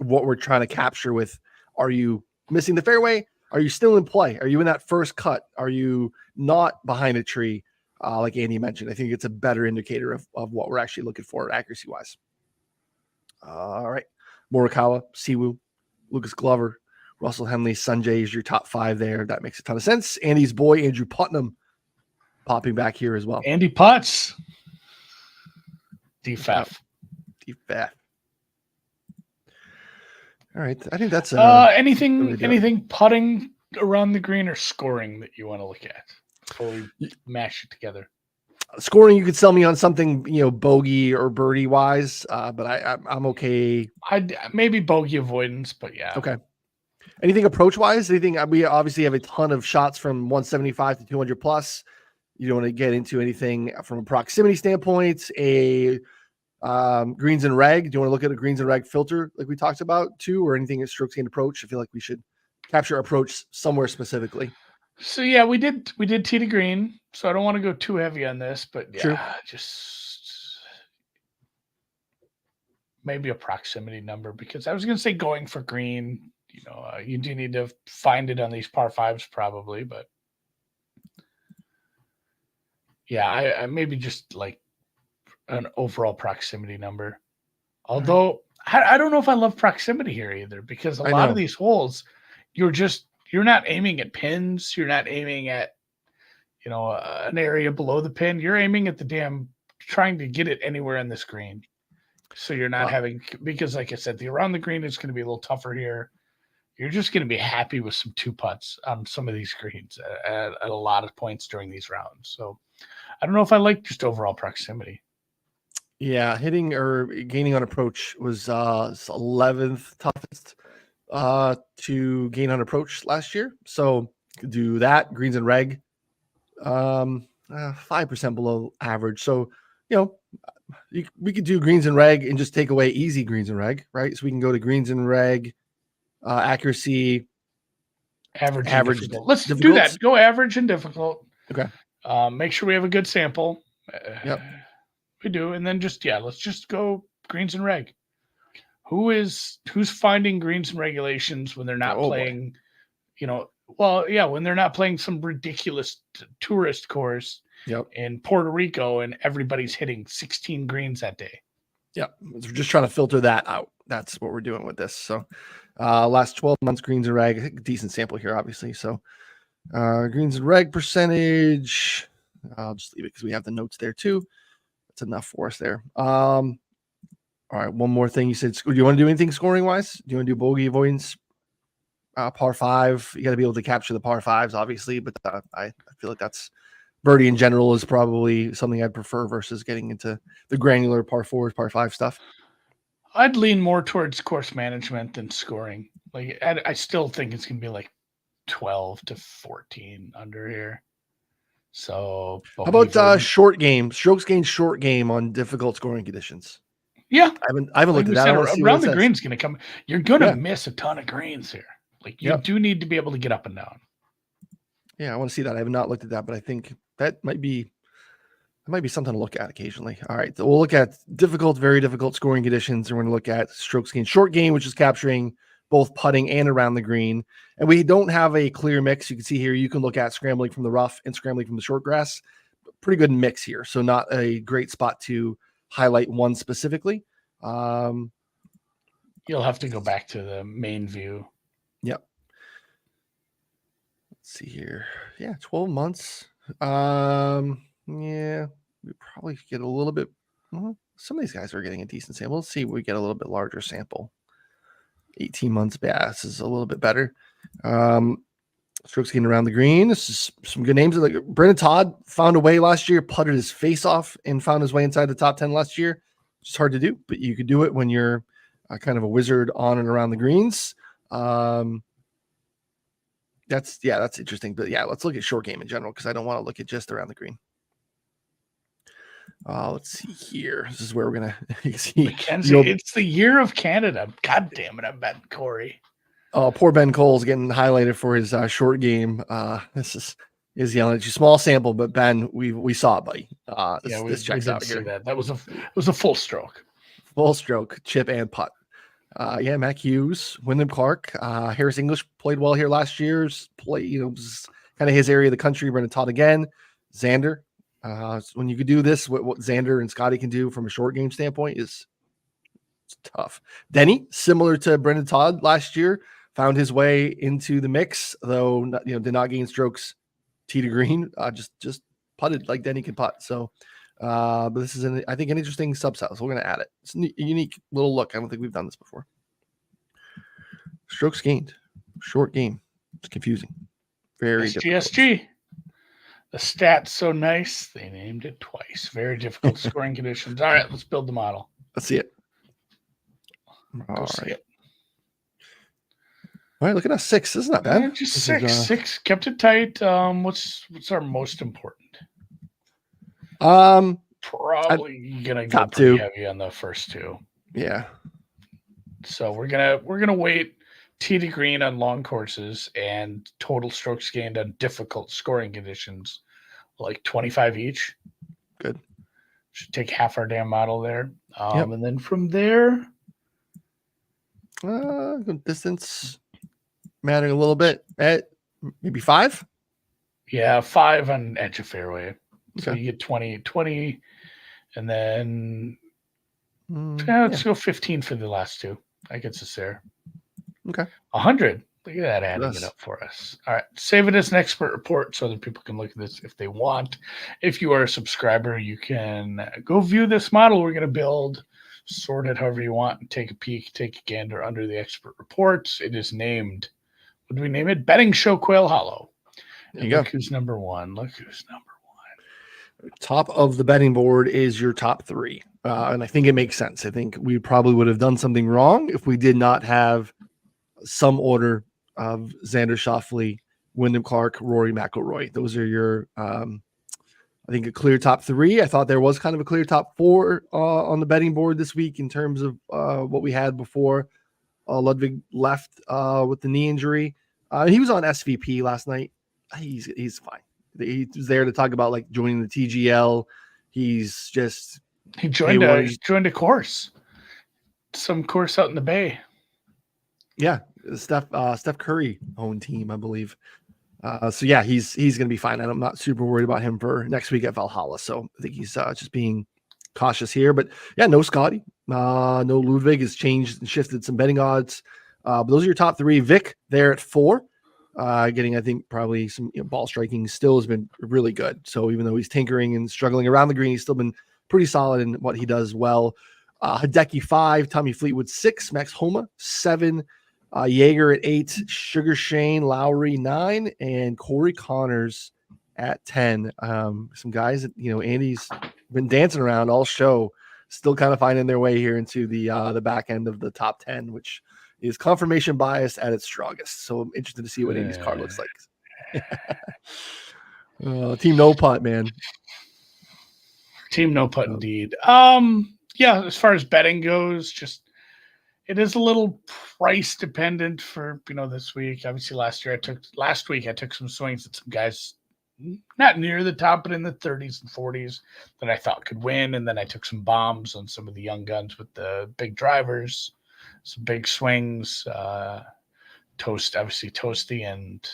of what we're trying to capture with, are you missing the fairway? Are you still in play? Are you in that first cut? Are you not behind a tree? Like Andy mentioned, I think it's a better indicator of what we're actually looking for accuracy-wise. All right. Morikawa, Siwoo, Lucas Glover, Russell Henley, Sanjay is your top 5 there. That makes a ton of sense. Andy's boy, Andrew Putnam, popping back here as well. Andy Putts. DFAF. All right. I think that's anything putting around the green or scoring that you want to look at before we mash it together. Scoring, you could sell me on something, bogey or birdie wise, but I'm okay. I'd maybe bogey avoidance, but yeah. Okay. Anything approach wise? Anything? We obviously have a ton of shots from 175 to 200 plus. You don't want to get into anything from a proximity standpoint. A greens and reg. Do you want to look at a greens and reg filter like we talked about too, or anything at strokes gained approach? I feel like we should capture approach somewhere specifically. So yeah, we did tee to green. So I don't want to go too heavy on this, but yeah, just maybe a proximity number, because I was going to say going for green. You do need to find it on these par 5s probably, but Yeah, I maybe just like an overall proximity number. Although I don't know if I love proximity here either, because a I lot of know. these holes, you're not aiming at pins. You're not aiming at an area below the pin. You're aiming at the damn, trying to get it anywhere in the screen. So you're not having, because like I said, the around the green is going to be a little tougher here. You're just going to be happy with some 2 putts on some of these greens at a lot of points during these rounds. So I don't know if I like just overall proximity. Yeah, hitting or gaining on approach was 11th toughest to gain on approach last year. So do that. Greens and reg, 5% below average. So, we could do greens and reg and just take away easy greens and reg, right? So we can go to greens and reg, accuracy, Average and average, difficult. Let's do difficults. that. Go average and difficult. Okay. Make sure we have a good sample. Yep. We do, and then let's just go greens and reg. Who's finding greens and regulations when they're not playing? When they're not playing some ridiculous tourist course in Puerto Rico and everybody's hitting 16 greens that day. Yep. We're just trying to filter that out. That's what we're doing with this. So last 12 months, greens and reg, decent sample here, obviously. So greens and reg percentage, I'll just leave it because we have the notes there too. That's enough for us there. All right, one more thing. You said, do you want to do anything scoring wise? Do you want to do bogey avoidance? Par 5, you got to be able to capture the par 5s, obviously, but I feel like that's birdie in general is probably something I'd prefer versus getting into the granular par 4s, par 5 stuff. I'd lean more towards course management than scoring. Like I still think it's gonna be like 12 to 14 under here. So how about short game, strokes gained short game on difficult scoring conditions? Yeah, I haven't looked at that. Around the green's gonna come. You're gonna miss a ton of greens here. Like you do need to be able to get up and down. Yeah, I want to see that. I have not looked at that, but I think that might be something to look at occasionally. All right, so we'll look at difficult, very difficult scoring conditions, and we're going to look at strokes gained short game, which is capturing both putting and around the green. And we don't have a clear mix. You can see here, you can look at scrambling from the rough and scrambling from the short grass. Pretty good mix here. So not a great spot to highlight one specifically. You'll have to go back to the main view. Yep. Let's see here. Yeah, 12 months. Yeah, we probably get a little bit. Well, some of these guys are getting a decent sample. Let's see if we get a little bit larger sample. 18 months bass is a little bit better. Strokes getting around the green. This is some good names. Like Brendan Todd found a way last year, putted his face off, and found his way inside the top 10 last year. It's hard to do, but you could do it when you're kind of a wizard on and around the greens. That's interesting. But yeah, let's look at short game in general because I don't want to look at just around the green. Let's see here. This is where we're gonna see Mackenzie. It's the year of Canada. God damn it, I'm betting Corey. Oh, poor Ben Cole's getting highlighted for his short game. This is yelling at you. Small sample, but Ben, we saw it, buddy. This checks out here. That was a full stroke. Full stroke, chip and putt. Mac Hughes, Wyndham Clark, Harris English played well here last year's play. Kind of his area of the country. Brendan Todd again. Xander. When you could do this, what Xander and Scotty can do from a short game standpoint is tough. Denny, similar to Brendan Todd last year, found his way into the mix, though did not gain strokes tee to green. Just putted like Denny can putt. So, but this is I think an interesting subset. So we're going to add it. It's a unique little look. I don't think we've done this before. Strokes gained, short game. It's confusing. Very SGSG. The stat's so nice, they named it twice. Very difficult scoring conditions. All right, let's build the model. Let's see it. All right, look at us. 6. This is not bad. Just 6. 6. Kept it tight. What's our most important? Probably gonna go top pretty 2 heavy on the first 2. Yeah. So we're gonna wait tee to green on long courses and total strokes gained on difficult scoring conditions, like 25 each. Good. Should take half our damn model there. And then from there, distance mattering a little bit at maybe 5. Yeah, 5 on edge of fairway. So you get 20, and then let's go 15 for the last two. I guess it's there. Okay. 100. Look at that, adding it up for us. All right. Save it as an expert report so other people can look at this if they want. If you are a subscriber, you can go view this model we're going to build, sort it however you want, and take a peek, take a gander under the expert reports. It is named, what do we name it? Betting Show Quail Hollow. And look who's number one. Look who's number one. Top of the betting board is your top three. And I think it makes sense. I think we probably would have done something wrong if we did not have some order of Xander Schauffele, Wyndham Clark, Rory McIlroy. Those are your, I think, a clear top three. I thought there was kind of a clear top four on the betting board this week in terms of what we had before Ludwig left with the knee injury. He was on SVP last night. He's fine. He was there to talk about like joining the TGL. He joined a course, some course out in the Bay. Yeah, Steph Curry owned team, I believe. So yeah, he's going to be fine. And I'm not super worried about him for next week at Valhalla. So I think he's just being cautious here. But yeah, no Scotty, no Ludwig has changed and shifted some betting odds. But those are your top three. Vic there at 4, getting I think probably some ball striking. Still has been really good. So even though he's tinkering and struggling around the green, he's still been pretty solid in what he does well. Hideki 5, Tommy Fleetwood 6, Max Homa 7. Jaeger at 8, Sugar Shane Lowry 9, and Corey Connors at 10. Some guys that Andy's been dancing around all show, still kind of finding their way here into the back end of the top 10, which is confirmation bias at its strongest. So I'm interested to see what Andy's card looks like. Team No Putt, man. Team No Putt, indeed. Yeah, as far as betting goes, it is a little price dependent for this week. Obviously, last week I took some swings at some guys not near the top, but in the 30s and 40s that I thought could win, and then I took some bombs on some of the young guns with the big drivers, some big swings. Toasty and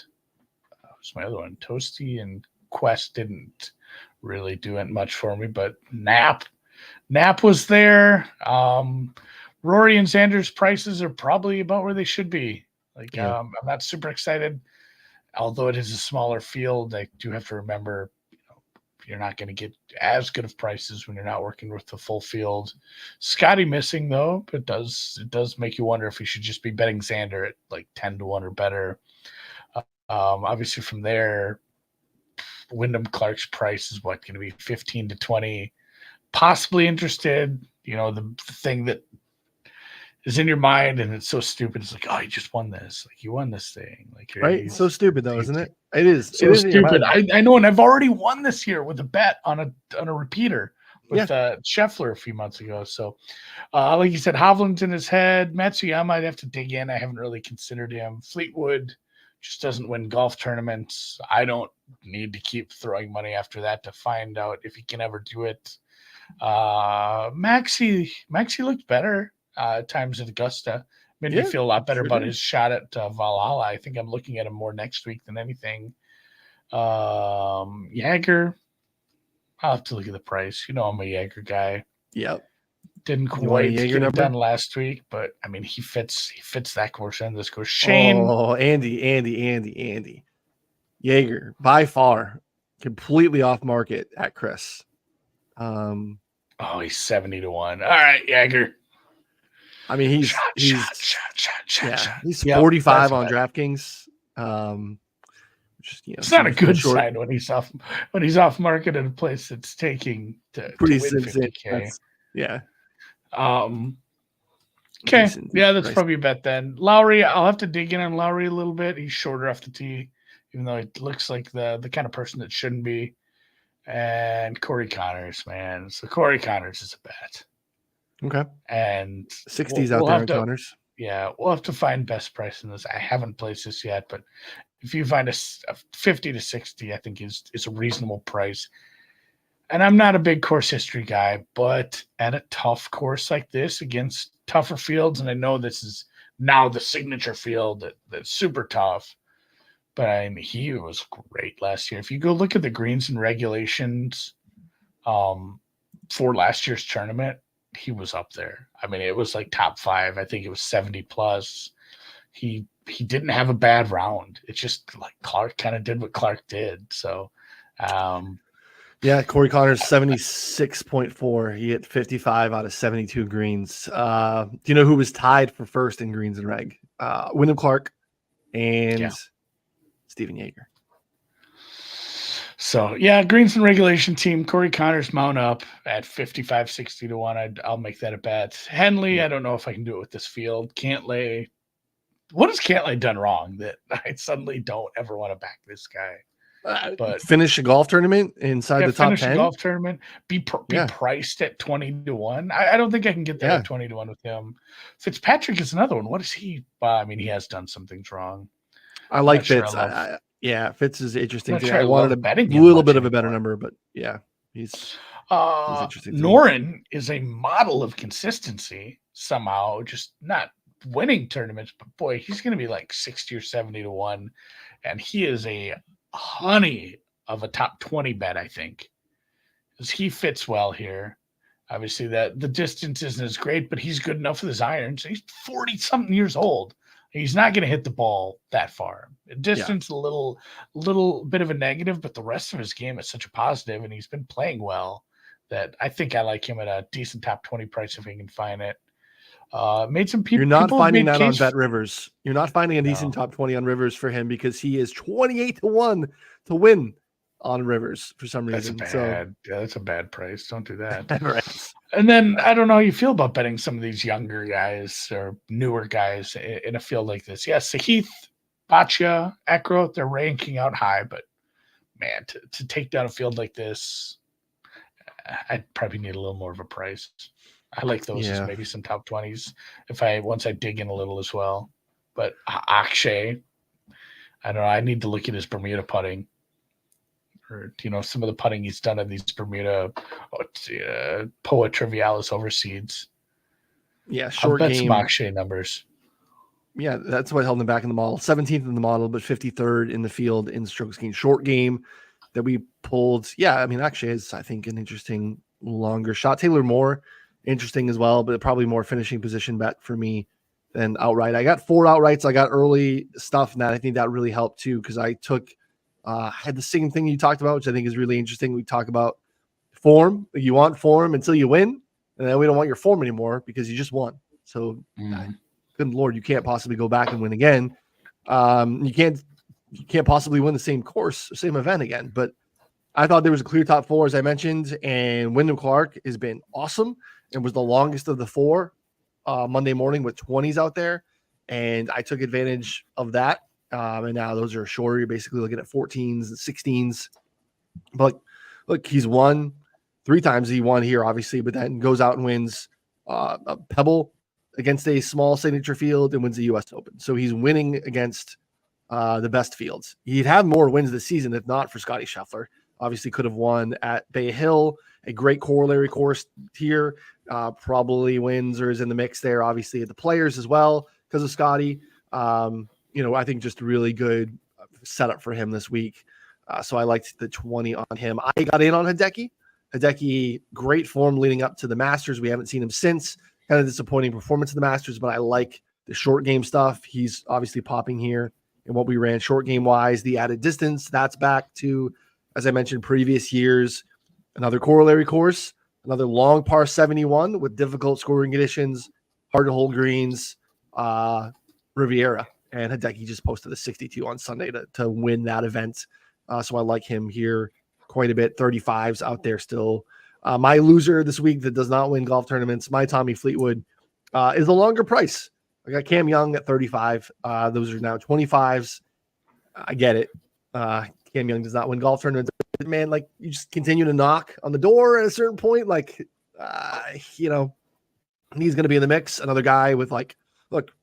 what's my other one? Toasty and Quest didn't really do it much for me, but Nap was there. Rory and Xander's prices are probably about where they should be. I'm not super excited, although it is a smaller field. I do have to remember, you're not going to get as good of prices when you're not working with the full field. Scotty missing though, but it does make you wonder if you should just be betting Xander at like 10-1 or better. Obviously from there, Wyndham Clark's price is going to be 15-20. Possibly interested. The thing that is in your mind, and it's so stupid. It's like, oh, you just won this. Like, you won this thing. Like, right? It's so stupid, though, isn't it? It is so stupid. I know, and I've already won this year with a bet on a repeater with Scheffler a few months ago. So, like you said, Hovland's in his head. Matsuyama, I'd have to dig in. I haven't really considered him. Fleetwood just doesn't win golf tournaments. I don't need to keep throwing money after that to find out if he can ever do it. Maxi looked better at times at Augusta. Made me feel a lot better about his shot at Valhalla. I think I'm looking at him more next week than anything. Jaeger, I'll have to look at the price. I'm a Jaeger guy. Yep. Didn't quite get it done last week, but I mean he fits that course and this course. Shane. Oh, Andy. Jaeger, by far, completely off market at Chris. He's 70-1. All right, Jaeger. I mean, he's 45 on DraftKings. It's not a good sign when he's off market at a place that's taking to win 50K. Yeah. Okay. Yeah, that's probably a bet then. Lowry, I'll have to dig in on Lowry a little bit. He's shorter off the tee, even though it looks like the kind of person that shouldn't be. And Corey Connors, man. So Corey Connors is a bet. Okay. And 60s out there on Connors. Yeah, we'll have to find best price in this. I haven't placed this yet, but if you find a 50 to 60, I think is a reasonable price. And I'm not a big course history guy, but at a tough course like this against tougher fields, and I know this is now the signature field that's super tough, But I mean, he was great last year. If you go look at the greens and regulations for last year's tournament, he was up there. I mean, it was like top 5. I think it was 70 plus. He didn't have a bad round. It's just like Clark kind of did what Clark did. So, yeah, Corey Connors 76.4. He hit 55 out of 72 greens. Do you know who was tied for first in greens and reg? Wyndham Clark and Steven Yeager. So yeah, greens and regulation team. Corey Connors mount up at 55, 60 to 1. I'll make that a bet. Henley, I don't know if I can do it with this field. Cantlay. What has Cantlay done wrong that I suddenly don't ever want to back this guy? But finish a golf tournament inside the top 10. Finish a golf tournament. Be priced at 20 to 1. I don't think I can get that at 20 to 1 with him. Fitzpatrick is another one. What is he? I mean, he has done some things wrong. I like Fitz. Fitz is interesting. I wanted a little bit of a better number, but he's interesting. Noren is a model of consistency somehow, just not winning tournaments, but boy, he's going to be like 60 or 70 to 1, and he is a honey of a top 20 bet, I think, because he fits well here. Obviously, that the distance isn't as great, but he's good enough with his irons. He's 40-something years old. He's not going to hit the ball that far. Distance, a little bit of a negative, but the rest of his game is such a positive, and he's been playing well that I think I like him at a decent top 20 price if he can find it. Made some people. You're not finding that on Bet Rivers. You're not finding a decent top 20 on Rivers for him because he is 28 to 1 to win on Rivers for some reason. That's a bad price. Don't do that. Right. And then I don't know how you feel about betting some of these younger guys or newer guys in a field like this. Yes, Sahith, Bhatia, Ekro, they're ranking out high, but man, to take down a field like this, I'd probably need a little more of a price. I like those as maybe some top 20s once I dig in a little as well. But Akshay, I don't know. I need to look at his Bermuda putting, or some of the putting he's done in these Bermuda Poa Trivialis overseeds. Yeah, short I'll bet game. some Akshay numbers. Yeah, that's what held him back in the model. 17th in the model, but 53rd in the field in strokes gained. Short game that we pulled. Yeah, I mean, Akshay is, I think, an interesting longer shot. Taylor Moore, interesting as well, but probably more finishing position bet for me than outright. I got 4 outrights. I got early stuff, and I think that really helped too, because I had the same thing you talked about, which I think is really interesting. We talk about form. You want form until you win, and then we don't want your form anymore because you just won. So, good Lord, you can't possibly go back and win again. You can't possibly win the same course, same event again. But I thought there was a clear top 4, as I mentioned, and Wyndham Clark has been awesome. It was the longest of the 4 Monday morning with 20s out there, and I took advantage of that. And now those are shorter. You're basically looking at 14s and 16s. But look, he's won 3 times. He won here, obviously, but then goes out and wins a Pebble against a small signature field and wins the U.S. Open. So he's winning against the best fields. He'd have more wins this season if not for Scotty Scheffler. Obviously could have won at Bay Hill, a great corollary course here. Probably wins or is in the mix there, obviously, at the Players as well because of Scotty. I think just a really good setup for him this week. So I liked the 20 on him. I got in on Hideki. Hideki, great form leading up to the Masters. We haven't seen him since. Kind of disappointing performance in the Masters, but I like the short game stuff. He's obviously popping here in what we ran short game wise. The added distance, that's back to, as I mentioned, previous years. Another corollary course, another long par 71 with difficult scoring conditions, hard to hold greens, Riviera. And Hideki just posted a 62 on Sunday to win that event. So I like him here quite a bit. 35s out there still. My loser this week that does not win golf tournaments, my Tommy Fleetwood, is a longer price. I got Cam Young at 35. Those are now 25s. I get it. Cam Young does not win golf tournaments. Man, like, you just continue to knock on the door at a certain point. Like, he's going to be in the mix. Another guy with,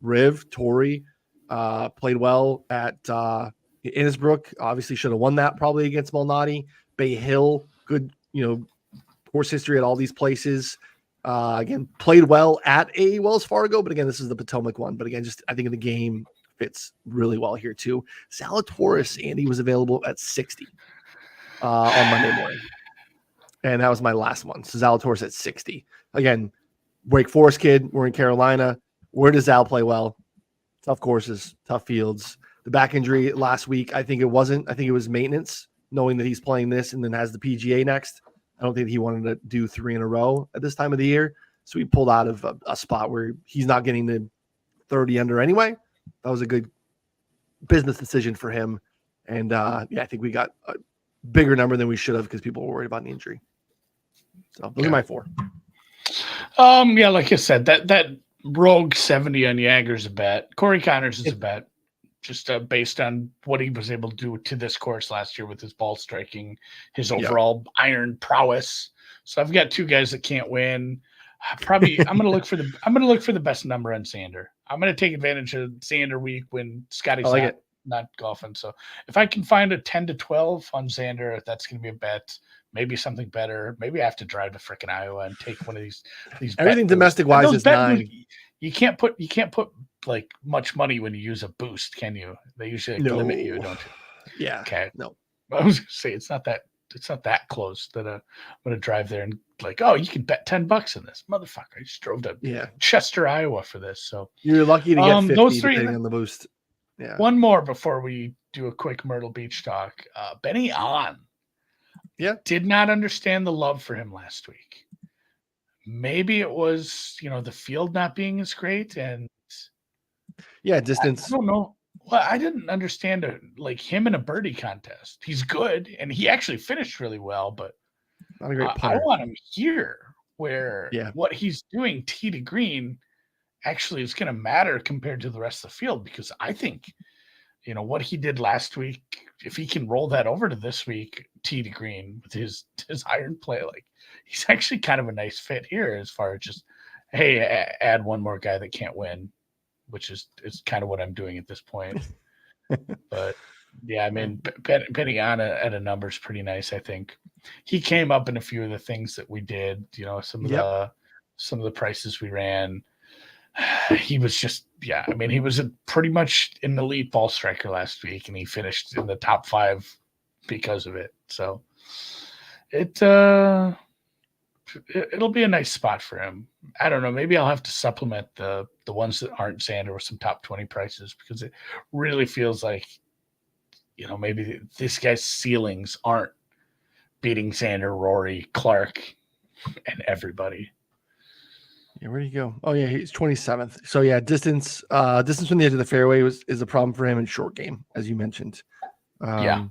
Riv, Torrey, played well at Innisbrook. Obviously should have won that probably against Malnati. Bay Hill, good, course history at all these places. Again, played well at a Wells Fargo, but again, this is the Potomac one. But again, just I think in the game fits really well here too. Zalatoris, Andy, was available at 60 on Monday morning. And that was my last one. So Zalatoris at 60. Again, Wake Forest kid. We're in Carolina. Where does Zal play well? Tough courses, tough fields. The back injury last week, I think it wasn't. I think it was maintenance, knowing that he's playing this and then has the PGA next. I don't think he wanted to do 3 in a row at this time of the year. So he pulled out of a spot where he's not getting the 30 under anyway. That was a good business decision for him. And I think we got a bigger number than we should have because people were worried about the injury. So those are my 4. Like I said, that rogue 70 on Jager's a bet. Corey Connors is a bet, just based on what he was able to do to this course last year with his ball striking, his overall iron prowess. So I've got 2 guys that can't win. Probably I'm going to look for the best number on Xander. I'm going to take advantage of Xander week when Scotty's not golfing. So if I can find a 10 to 12 on Xander, that's going to be a bet. Maybe something better. Maybe I have to drive to freaking Iowa and take one of these. Everything domestic wise is 9. You can't put like much money when you use a boost, can you? They usually limit you, don't you? Yeah. Okay. No. I was gonna say it's not that close that I'm gonna drive there and like, oh, you can bet $10 in this, motherfucker. I just drove to Chester, Iowa for this. So you're lucky to get 50 those 3 depending on the boost. Yeah. One more before we do a quick Myrtle Beach talk. Benny On. Yeah. Did not understand the love for him last week. Maybe it was, the field not being as great and distance. I don't know. Well, I didn't understand him in a birdie contest. He's good and he actually finished really well, but not a great I want him here where what he's doing tee to green actually is going to matter compared to the rest of the field, because I think what he did last week, if he can roll that over to this week, tee to green with his iron play, like he's actually kind of a nice fit here as far as just, hey, add one more guy that can't win, which is kind of what I'm doing at this point. But yeah, I mean, betting on at a number is pretty nice. I think he came up in a few of the things that we did, some of the prices we ran. He was just, he was pretty much an elite ball striker last week, and he finished in the top 5 because of it. So it'll be a nice spot for him. I don't know. Maybe I'll have to supplement the ones that aren't Xander with some top 20 prices, because it really feels like, maybe this guy's ceilings aren't beating Xander, Rory, Clark, and everybody. Yeah, where do you go? Oh yeah, he's 27th. So yeah, distance from the edge of the fairway is a problem for him in short game, as you mentioned. Tee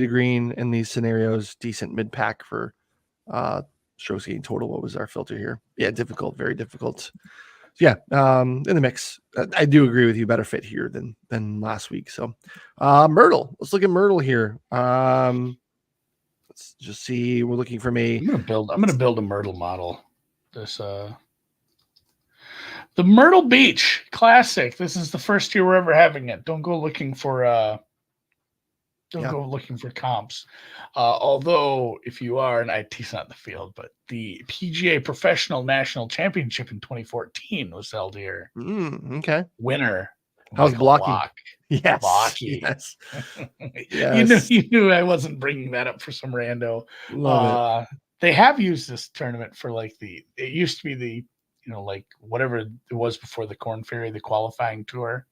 to green in these scenarios, decent mid pack for strokes gained total. What was our filter here? Yeah, difficult, very difficult. So in the mix. I do agree with you. Better fit here than last week. So Myrtle. Let's look at Myrtle here. Let's just see. We're looking for me. I'm gonna build a Myrtle model. The Myrtle Beach Classic. This is the first year we're ever having it. Don't go looking for go looking for comps. Although if you are, and IT's not in the field, but the PGA Professional National Championship in 2014 was held here. Okay. Winner. How's blocking? Block. Yes. Blocky. Yes. You knew I wasn't bringing that up for some rando. Love it. They have used this tournament for it used to be the, whatever it was before the Corn Ferry, the qualifying tour.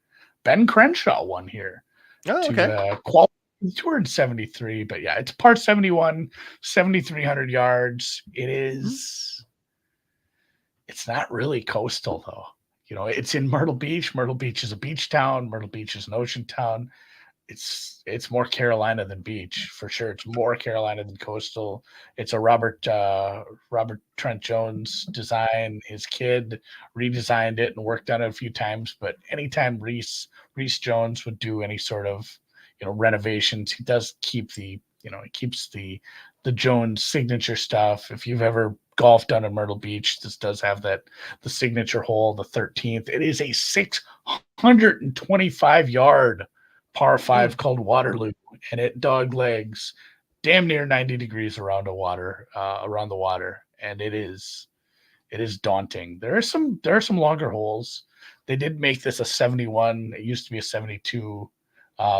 Ben Crenshaw won here. Oh, okay. To qualify the tour in 73, but yeah, it's par 71, 7,300 yards. It's not really coastal though. It's in Myrtle Beach. Myrtle Beach is a beach town. Myrtle Beach is an ocean town. It's more Carolina than beach for sure. It's more Carolina than coastal. It's a Robert Trent Jones design. His kid redesigned it and worked on it a few times. But anytime Reese Jones would do any sort of renovations, he does keep he keeps the Jones signature stuff. If you've ever golfed down in Myrtle Beach, this does have the signature hole, the 13th. It is a 625 yard par 5 called Waterloo, and it dog legs damn near 90 degrees around the water, and it is it is daunting. There are some longer holes. They did make this a 71. It used to be a 72.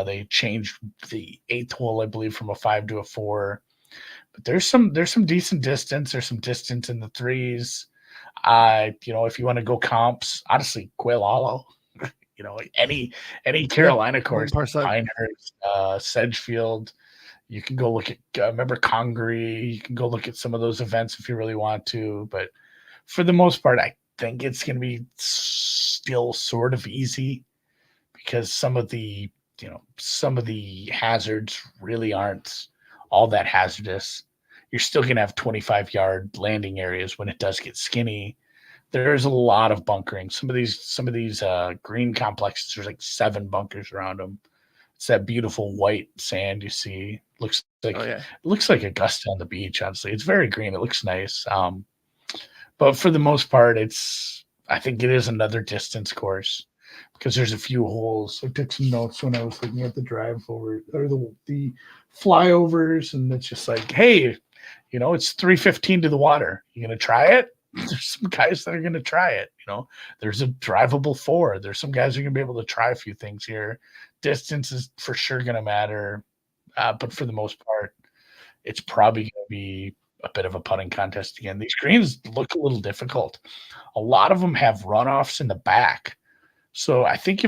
They changed the 8th hole, I believe, from a 5 to a 4. But there's some decent distance. There's some distance in the 3s. If you want to go comps, honestly, Quail Hollow. Any Carolina course, Pinehurst, Sedgefield. You can go look at remember Congaree. You can go look at some of those events if you really want to. But for the most part, I think it's going to be still sort of easy because some of the hazards really aren't all that hazardous. You're still going to have 25-yard landing areas when it does get skinny. There's a lot of bunkering. Some of these green complexes, there's like 7 bunkers around them. It's that beautiful white sand you see. Looks like Augusta on the beach. Honestly, it's very green. It looks nice. But for the most part, I think it is another distance course because there's a few holes. I took some notes when I was looking at the drive over or the flyovers, and it's just like, hey, it's 3:15 to the water. You gonna try it? There's some guys that are going to try it. There's a drivable 4. There's some guys who are going to be able to try a few things here. Distance is for sure going to matter. But for the most part, it's probably going to be a bit of a putting contest again. These greens look a little difficult. A lot of them have runoffs in the back. So I think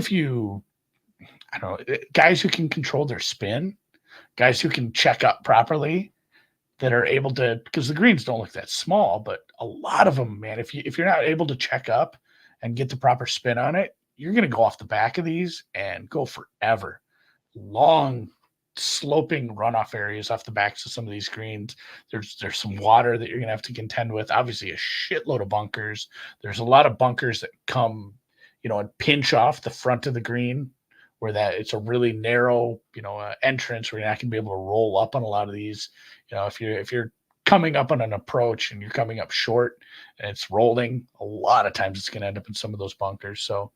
guys who can control their spin, guys who can check up properly, that are able to, because the greens don't look that small, but a lot of them, man, if you're not able to check up and get the proper spin on it, you're going to go off the back of these and go forever. Long sloping runoff areas off the backs of some of these greens. There's some water that you're going to have to contend with. Obviously a shitload of bunkers. There's a lot of bunkers that come, and pinch off the front of the green where it's a really narrow, entrance where you're not going to be able to roll up on a lot of these. If you're coming up on an approach and you're coming up short and it's rolling, a lot of times it's going to end up in some of those bunkers. So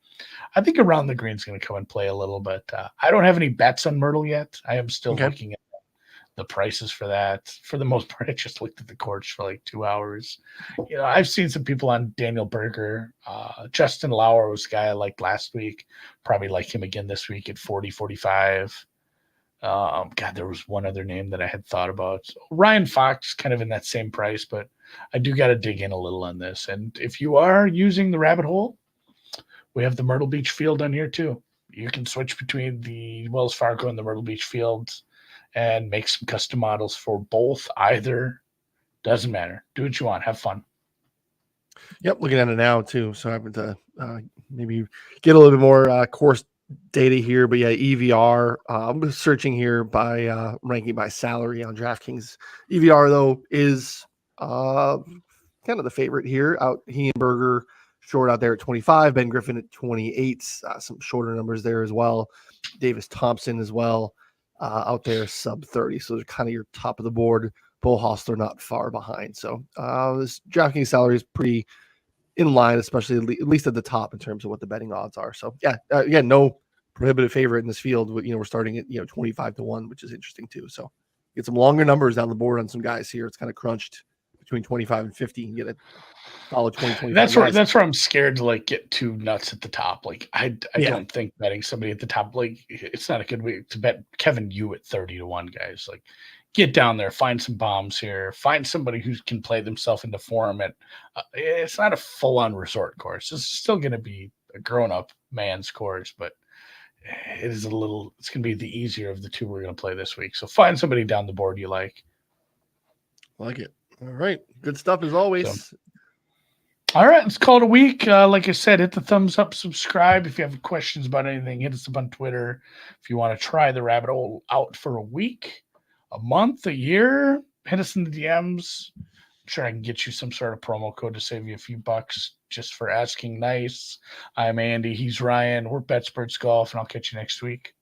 I think around the green is going to come and play a little bit. I don't have any bets on Myrtle yet. I am still looking at the prices for that. For the most part, I just looked at the courts for like 2 hours. I've seen some people on Daniel Berger. Justin Lauer was a guy I liked last week. Probably like him again this week at 40, 45. There was one other name that I had thought about. Ryan Fox, kind of in that same price, but I do got to dig in a little on this. And if you are using the rabbit hole, we have the Myrtle Beach field on here too. You can switch between the Wells Fargo and the Myrtle Beach fields and make some custom models for both. Either doesn't matter. Do what you want. Have fun. Yep, looking at it now too. So I have to maybe get a little bit more course data here. But yeah, EVR. I'm searching here by ranking by salary on DraftKings. EVR though is kind of the favorite here. Heenberger short out there at 25. Ben Griffin at 28. Some shorter numbers there as well. Davis Thompson as well. Out there sub 30. So they're kind of your top of the board. Bull Hostler not far behind. So this DraftKings salary is pretty in line, especially at least at the top in terms of what the betting odds are. So yeah, again, no prohibitive favorite in this field. We're starting at 25-1, which is interesting too. So get some longer numbers down the board on some guys here. It's kind of crunched between 25 and 50 and get a solid 20-25. That's where I'm scared to get too nuts at the top. I don't think betting somebody at the top, it's not a good way to bet Kevin Yu at 30-1, guys. Get down there, find some bombs here, find somebody who can play themselves into form. It's not a full-on resort course. It's still going to be a grown-up man's course, but it's going to be the easier of the two we're going to play this week. So find somebody down the board you like. Like it. All right. Good stuff as always. All right. Let's call it a week. Like I said, hit the thumbs up, subscribe. If you have questions about anything, hit us up on Twitter. If you want to try the rabbit hole out for a week, a month, a year, hit us in the DMs. I'm sure I can get you some sort of promo code to save you a few bucks just for asking nice. I'm Andy. He's Ryan. We're BetSports Golf, and I'll catch you next week.